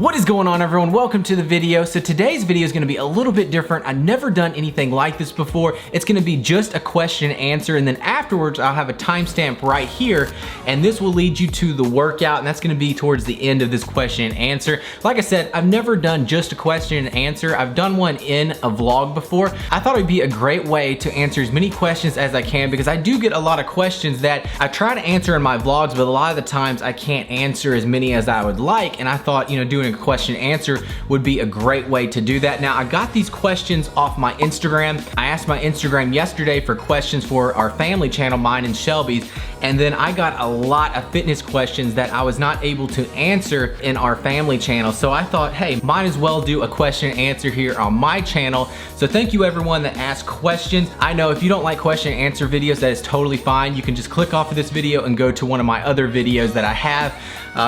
What is going on, everyone? Welcome to the video. So today's video is gonna be a little bit different. I've never done anything like this before. It's gonna be just a question and answer, and then afterwards I'll have a timestamp right here, and this will lead you to the workout, and that's gonna be towards the end of this question and answer. Like I said, I've never done just a question and answer. I've done one in a vlog before. I thought it'd be a great way to answer as many questions as I can, because I do get a lot of questions that I try to answer in my vlogs, but a lot of the times I can't answer as many as I would like, and I thought, you know, doing a question answer would be a great way to do that. Now, I got these questions off my Instagram. I asked my Instagram yesterday for questions for our family channel, mine and Shelby's, and then I got a lot of fitness questions that I was not able to answer in our family channel. So I thought, hey, might as well do a question and answer here on my channel. So thank you everyone that asked questions. I know if you don't like question and answer videos, that is totally fine. You can just click off of this video and go to one of my other videos that I have,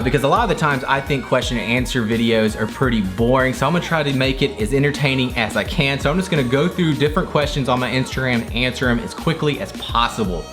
because a lot of the times I think question and answer videos are pretty boring. So I'm gonna try to make it as entertaining as I can. So I'm just gonna go through different questions on my Instagram and answer them as quickly as possible.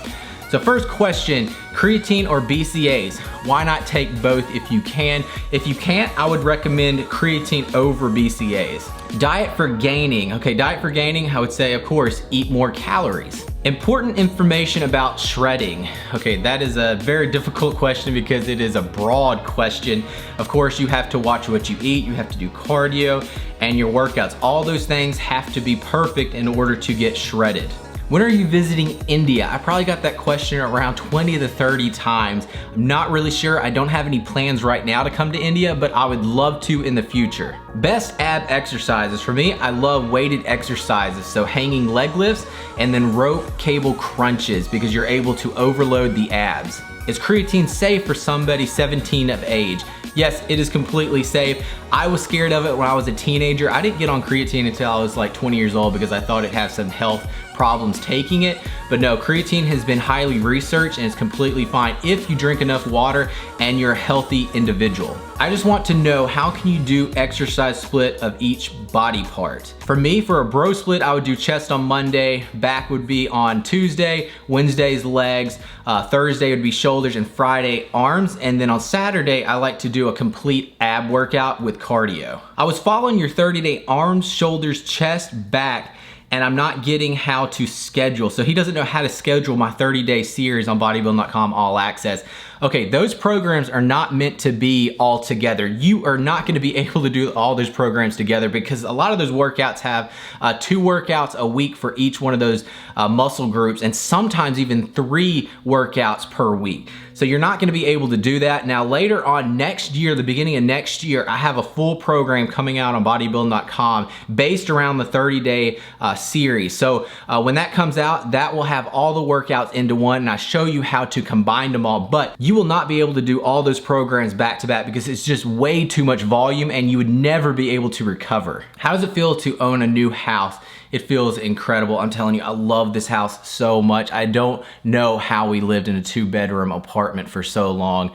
So first question, creatine or BCAAs? Why not take both if you can? If you can't, I would recommend creatine over BCAAs. Diet for gaining. Okay, diet for gaining, I would say, of course, eat more calories. Important information about shredding. Okay, that is a very difficult question because it is a broad question. Of course, you have to watch what you eat, you have to do cardio, and your workouts. All those things have to be perfect in order to get shredded. When are you visiting India? I probably got that question around 20 to 30 times. I'm not really sure. I don't have any plans right now to come to India, but I would love to in the future. Best ab exercises. For me, I love weighted exercises. So hanging leg lifts and then rope cable crunches, because you're able to overload the abs. Is creatine safe for somebody 17 of age? Yes, it is completely safe. I was scared of it when I was a teenager. I didn't get on creatine until I was like 20 years old because I thought it had some health problems taking it. But no, creatine has been highly researched and it's completely fine if you drink enough water and you're a healthy individual. I just want to know, how can you do exercise split of each body part? For me, for a bro split, I would do chest on Monday, back would be on Tuesday, Wednesday's legs, Thursday would be shoulders, and Friday arms. And then on Saturday, I like to do a complete ab workout with cardio. I was following your 30-day arms, shoulders, chest, back, and I'm not getting how to schedule. So he doesn't know how to schedule my 30-day series on bodybuilding.com all access. Okay, those programs are not meant to be all together. You are not gonna be able to do all those programs together, because a lot of those workouts have 2 workouts a week for each one of those muscle groups, and sometimes even 3 workouts per week. So you're not gonna be able to do that. Now later on next year, the beginning of next year, I have a full program coming out on bodybuilding.com based around the 30-day series. So when that comes out, that will have all the workouts into one, and I show you how to combine them all. But you will not be able to do all those programs back to back because it's just way too much volume and you would never be able to recover. How does it feel to own a new house? It feels incredible. I'm telling you, I love this house so much. I don't know how we lived in a 2-bedroom apartment for so long,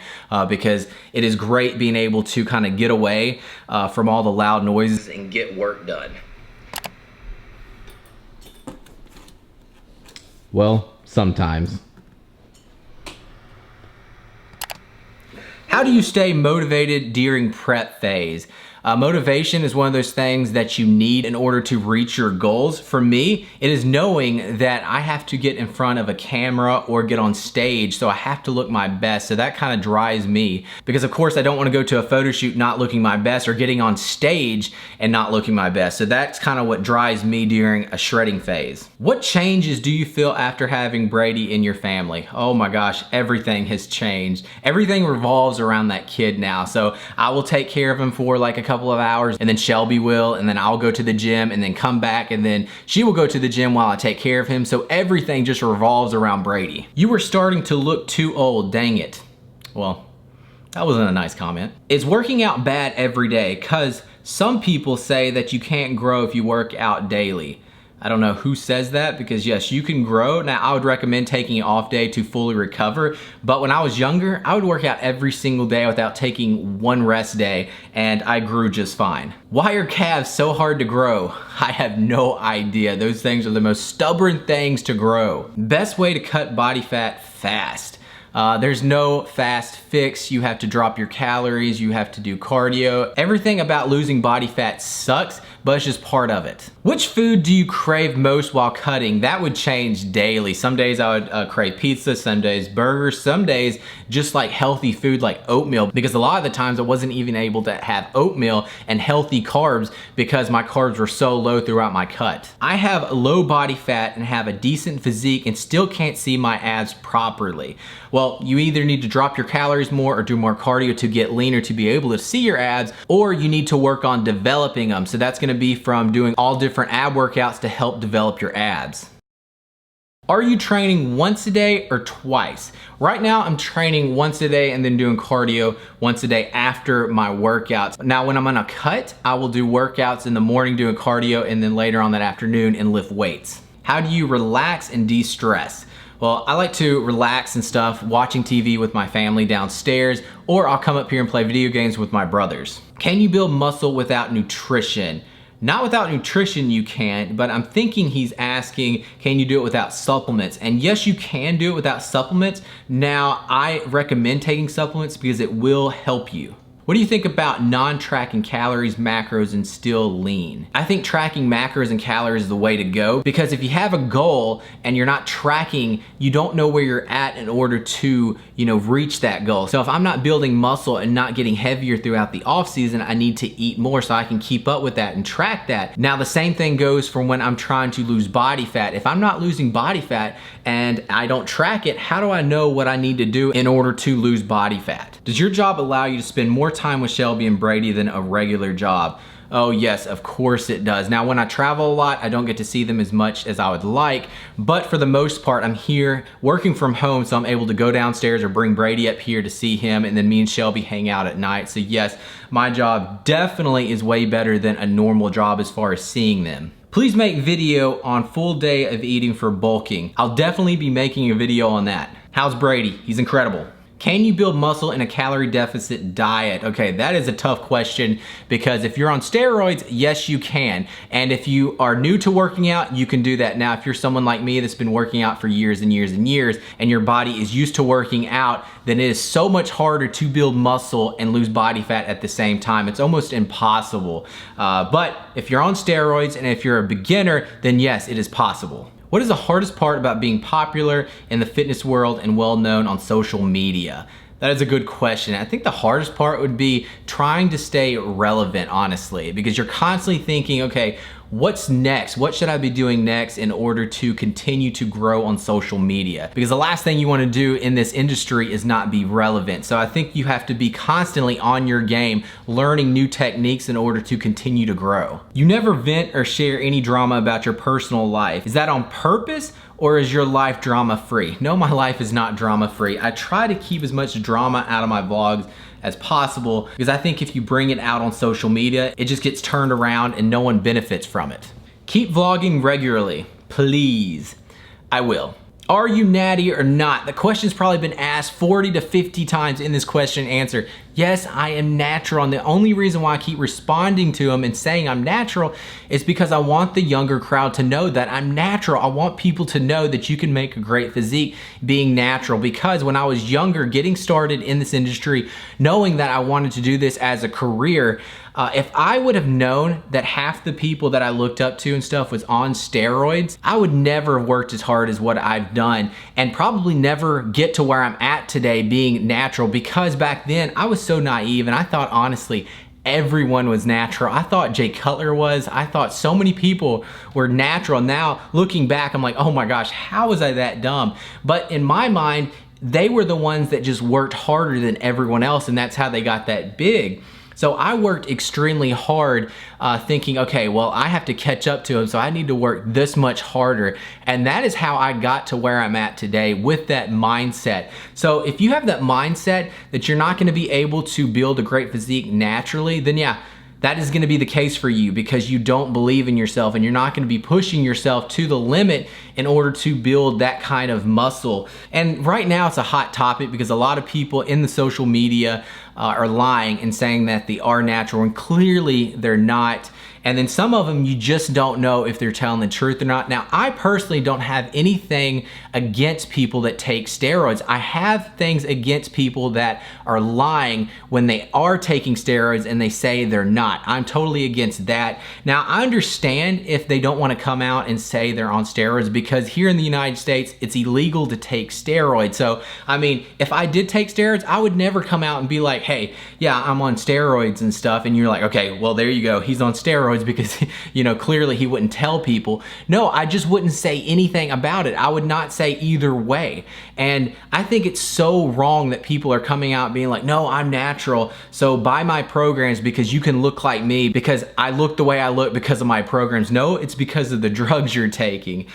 because it is great being able to kind of get away from all the loud noises and get work done. Well, sometimes. How do you stay motivated during prep phase? Motivation is one of those things that you need in order to reach your goals. For me, it is knowing that I have to get in front of a camera or get on stage, so I have to look my best. So that kind of drives me, because of course I don't want to go to a photo shoot not looking my best, or getting on stage and not looking my best. So that's kind of what drives me during a shredding phase. What changes do you feel after having Brady in your family? Oh my gosh, everything has changed. Everything revolves around that kid now. So I will take care of him for like a couple of hours, and then Shelby will, and then I'll go to the gym and then come back, and then she will go to the gym while I take care of him. So everything just revolves around Brady. You were starting to look too old, dang it. Well, that wasn't a nice comment. Is working out bad every day? Because some people say that you can't grow if you work out daily. I don't know who says that, because yes, you can grow. Now, I would recommend taking an off day to fully recover, but when I was younger, I would work out every single day without taking one rest day, and I grew just fine. Why are calves so hard to grow? I have no idea. Those things are the most stubborn things to grow. Best way to cut body fat fast. There's no fast fix. You have to drop your calories, you have to do cardio. Everything about losing body fat sucks, but it's just part of it. Which food do you crave most while cutting? That would change daily. Some days I would crave pizza, some days burgers, some days just like healthy food like oatmeal, because a lot of the times I wasn't even able to have oatmeal and healthy carbs because my carbs were so low throughout my cut. I have low body fat and have a decent physique and still can't see my abs properly. Well, you either need to drop your calories more or do more cardio to get leaner to be able to see your abs, or you need to work on developing them. So that's gonna be from doing all different ab workouts to help develop your abs. Are you training once a day or twice? Right now I'm training once a day and then doing cardio once a day after my workouts. Now when I'm on a cut, I will do workouts in the morning doing cardio and then later on that afternoon and lift weights. How do you relax and de-stress? Well, I like to relax and stuff watching TV with my family downstairs, or I'll come up here and play video games with my brothers. Can you build muscle without nutrition? Not without nutrition you can't, but I'm thinking he's asking, can you do it without supplements? And yes, you can do it without supplements. Now, I recommend taking supplements because it will help you. What do you think about non-tracking calories, macros, and still lean? I think tracking macros and calories is the way to go, because if you have a goal and you're not tracking, you don't know where you're at in order to, reach that goal. So if I'm not building muscle and not getting heavier throughout the off season, I need to eat more so I can keep up with that and track that. Now the same thing goes for when I'm trying to lose body fat. If I'm not losing body fat and I don't track it, how do I know what I need to do in order to lose body fat? Does your job allow you to spend more time with Shelby and Brady than a regular job? Oh yes, of course it does. Now when I travel a lot, I don't get to see them as much as I would like, but for the most part, I'm here working from home, so I'm able to go downstairs or bring Brady up here to see him, and then me and Shelby hang out at night. So yes, my job definitely is way better than a normal job as far as seeing them. Please make video on full day of eating for bulking. I'll definitely be making a video on that. How's Brady? He's incredible. Can you build muscle in a calorie deficit diet? Okay, that is a tough question, because if you're on steroids, yes, you can. And if you are new to working out, you can do that. Now, if you're someone like me that's been working out for years and years and years, and your body is used to working out, then it is so much harder to build muscle and lose body fat at the same time. It's almost impossible. But if you're on steroids and if you're a beginner, then yes, it is possible. What is the hardest part about being popular in the fitness world and well known on social media? That is a good question. I think the hardest part would be trying to stay relevant, honestly, because you're constantly thinking, okay, what's next? What should I be doing next in order to continue to grow on social media? Because the last thing you want to do in this industry is not be relevant. So I think you have to be constantly on your game, learning new techniques in order to continue to grow. You never vent or share any drama about your personal life. Is that on purpose, or is your life drama free? No, my life is not drama free. I try to keep as much drama out of my vlogs as possible, because I think if you bring it out on social media, it just gets turned around and no one benefits from it. Keep vlogging regularly, please. I will. Are you natty or not? The question's probably been asked 40 to 50 times in this question and answer. Yes, I am natural, and the only reason why I keep responding to them and saying I'm natural is because I want the younger crowd to know that I'm natural. I want people to know that you can make a great physique being natural, because when I was younger, getting started in this industry, knowing that I wanted to do this as a career, if I would have known that half the people that I looked up to and stuff was on steroids, I would never have worked as hard as what I've done, and probably never get to where I'm at today being natural, because back then I was so naive and I thought honestly everyone was natural. I thought Jay Cutler was. I thought so many people were natural. Now looking back, I'm like, oh my gosh, how was I that dumb? But in my mind, they were the ones that just worked harder than everyone else, and that's how they got that big. So I worked extremely hard thinking, okay, well, I have to catch up to him, so I need to work this much harder. And that is how I got to where I'm at today, with that mindset. So if you have that mindset that you're not gonna be able to build a great physique naturally, then yeah, that is gonna be the case for you, because you don't believe in yourself and you're not gonna be pushing yourself to the limit in order to build that kind of muscle. And right now it's a hot topic because a lot of people in the social media are lying and saying that they are natural, and clearly they're not. And then some of them, you just don't know if they're telling the truth or not. Now, I personally don't have anything against people that take steroids. I have things against people that are lying when they are taking steroids and they say they're not. I'm totally against that. Now, I understand if they don't want to come out and say they're on steroids, because here in the United States, it's illegal to take steroids. So, I mean, if I did take steroids, I would never come out and be like, hey, yeah, I'm on steroids and stuff. And you're like, okay, well, there you go. He's on steroids, because, you know, clearly he wouldn't tell people. No, I just wouldn't say anything about it. I would not say either way. And I think it's so wrong that people are coming out being like, no, I'm natural, so buy my programs because you can look like me, because I look the way I look because of my programs. No, it's because of the drugs you're taking.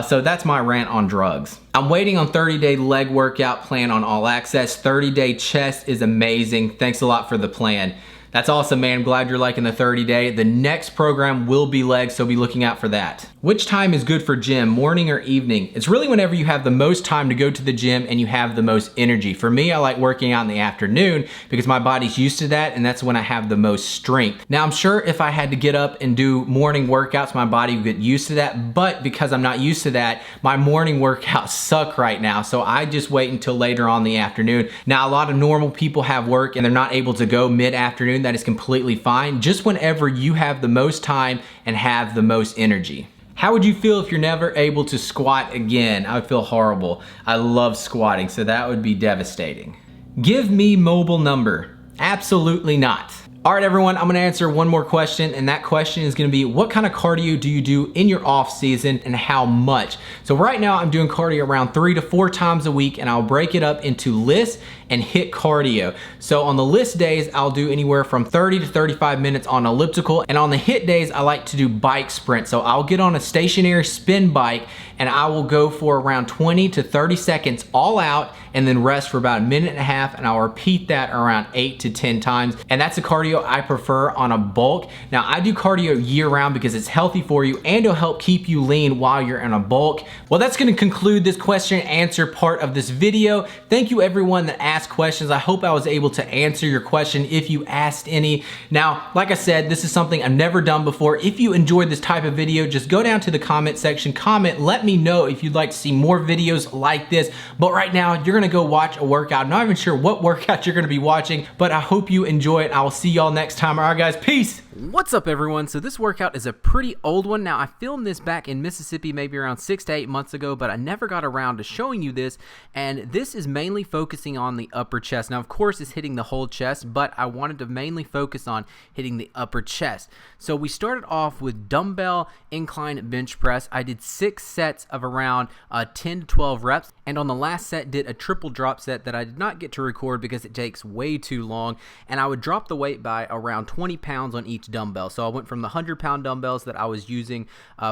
So that's my rant on drugs. I'm waiting on 30-day leg workout plan on All Access. 30-day chest is amazing. Thanks a lot for the plan. That's awesome, man. Glad you're liking the 30-day. The next program will be legs, so be looking out for that. Which time is good for gym, morning or evening? It's really whenever you have the most time to go to the gym and you have the most energy. For me, I like working out in the afternoon because my body's used to that, and that's when I have the most strength. Now, I'm sure if I had to get up and do morning workouts, my body would get used to that, but because I'm not used to that, my morning workouts suck right now, so I just wait until later on in the afternoon. Now, a lot of normal people have work and they're not able to go mid-afternoon. That is completely fine. Just whenever you have the most time and have the most energy. How would you feel if you're never able to squat again? I would feel horrible. I love squatting, so that would be devastating. Give me mobile number. Absolutely not. All right, everyone, I'm gonna answer one more question, and that question is gonna be, what kind of cardio do you do in your off season and how much? So right now I'm doing cardio around 3 to 4 times a week, and I'll break it up into list and hit cardio. So on the list days, I'll do anywhere from 30 to 35 minutes on elliptical, and on the hit days, I like to do bike sprint. So I'll get on a stationary spin bike and I will go for around 20 to 30 seconds all out, and then rest for about 1.5 minutes, and I'll repeat that around 8 to 10 times. And that's the cardio I prefer on a bulk. Now, I do cardio year round because it's healthy for you and it'll help keep you lean while you're in a bulk. Well, that's gonna conclude this question and answer part of this video. Thank you everyone that asked questions. I hope I was able to answer your question if you asked any. Now, like I said, this is something I've never done before. If you enjoyed this type of video, just go down to the comment section, comment, let me know if you'd like to see more videos like this. But right now, you're gonna go watch a workout. I'm not even sure what workout you're gonna be watching, but I hope you enjoy it. I will see y'all next time. All right, guys, peace. What's up, everyone? So this workout is a pretty old one. Now, I filmed this back in Mississippi maybe around 6 to 8 months ago, but I never got around to showing you this, and this is mainly focusing on the upper chest. Now, of course, it's hitting the whole chest, but I wanted to mainly focus on hitting the upper chest. So we started off with dumbbell incline bench press. I did 6 sets of around 10 to 12 reps, and on the last set did a triple drop set that I did not get to record because it takes way too long, and I would drop the weight by around 20 pounds on each dumbbell. So I went from the 100-pound dumbbells that I was using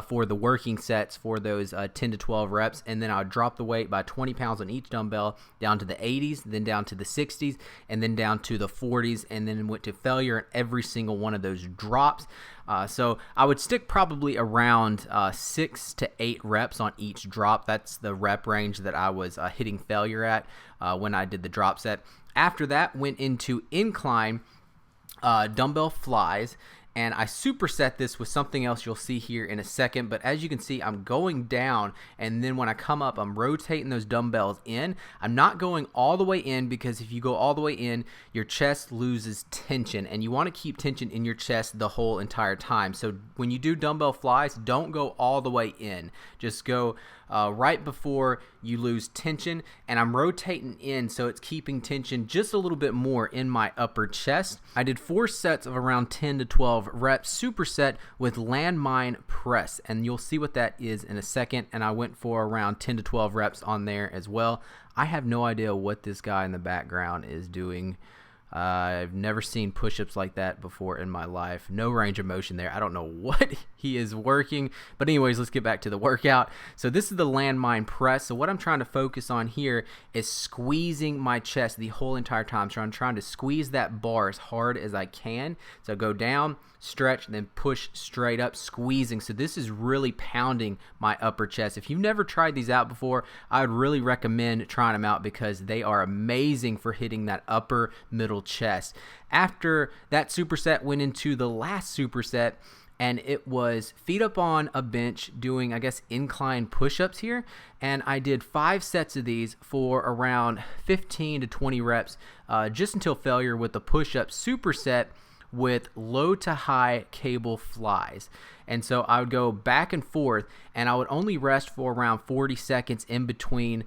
for the working sets for those 10 to 12 reps, and then I would drop the weight by 20 pounds on each dumbbell down to the 80s, then down to the 60s, and then down to the 40s, and then went to failure in every single one of those drops. So I would stick probably around 6 to 8 reps on each drop. That's the rep range that I was hitting failure at when I did the drop set. After that, went into incline dumbbell flies, and I superset this with something else you'll see here in a second. But as you can see, I'm going down, and then when I come up, I'm rotating those dumbbells in. I'm not going all the way in, because if you go all the way in, your chest loses tension, and you want to keep tension in your chest the whole entire time. So when you do dumbbell flies, don't go all the way in. Just go right before you lose tension, and I'm rotating in, so it's keeping tension just a little bit more in my upper chest. I did 4 sets of around 10 to 12 reps, superset with landmine press, and you'll see what that is in a second. And I went for around 10 to 12 reps on there as well. I have no idea what this guy in the background is doing. I've never seen push-ups like that before in my life. No range of motion there. I don't know what he is working. But anyways, let's get back to the workout. So this is the landmine press. So what I'm trying to focus on here is squeezing my chest the whole entire time. So I'm trying to squeeze that bar as hard as I can. So go down, stretch, and then push straight up, squeezing. So this is really pounding my upper chest. If you've never tried these out before, I would really recommend trying them out because they are amazing for hitting that upper middle Untitled Chest. After that superset, went into the last superset, and it was feet up on a bench doing, I guess, incline push-ups here. And I did 5 sets of these for around 15 to 20 reps, just until failure with the push-up superset with low to high cable flies. And so I would go back and forth, and I would only rest for around 40 seconds in between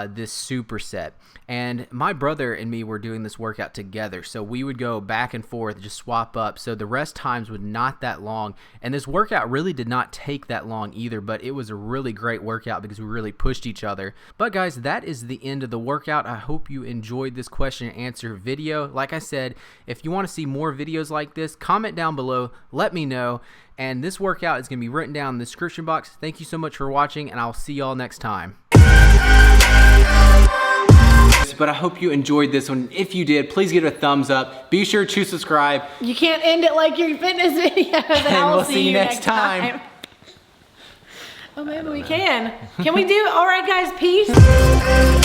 this superset. And my brother and me were doing this workout together, so we would go back and forth, just swap up, so the rest times would not that long. And this workout really did not take that long either, but it was a really great workout because we really pushed each other. But guys, that is the end of the workout. I hope you enjoyed this question and answer video. Like I said, if you want to see more videos like this, comment down below, let me know. And this workout is going to be written down in the description box. Thank you so much for watching, and I'll see y'all next time. But I hope you enjoyed this one. If you did, please give it a thumbs up. Be sure to subscribe. You can't end it like your fitness videos. And we'll see you next time. Oh, maybe we can. Can we do it? All right, guys, peace.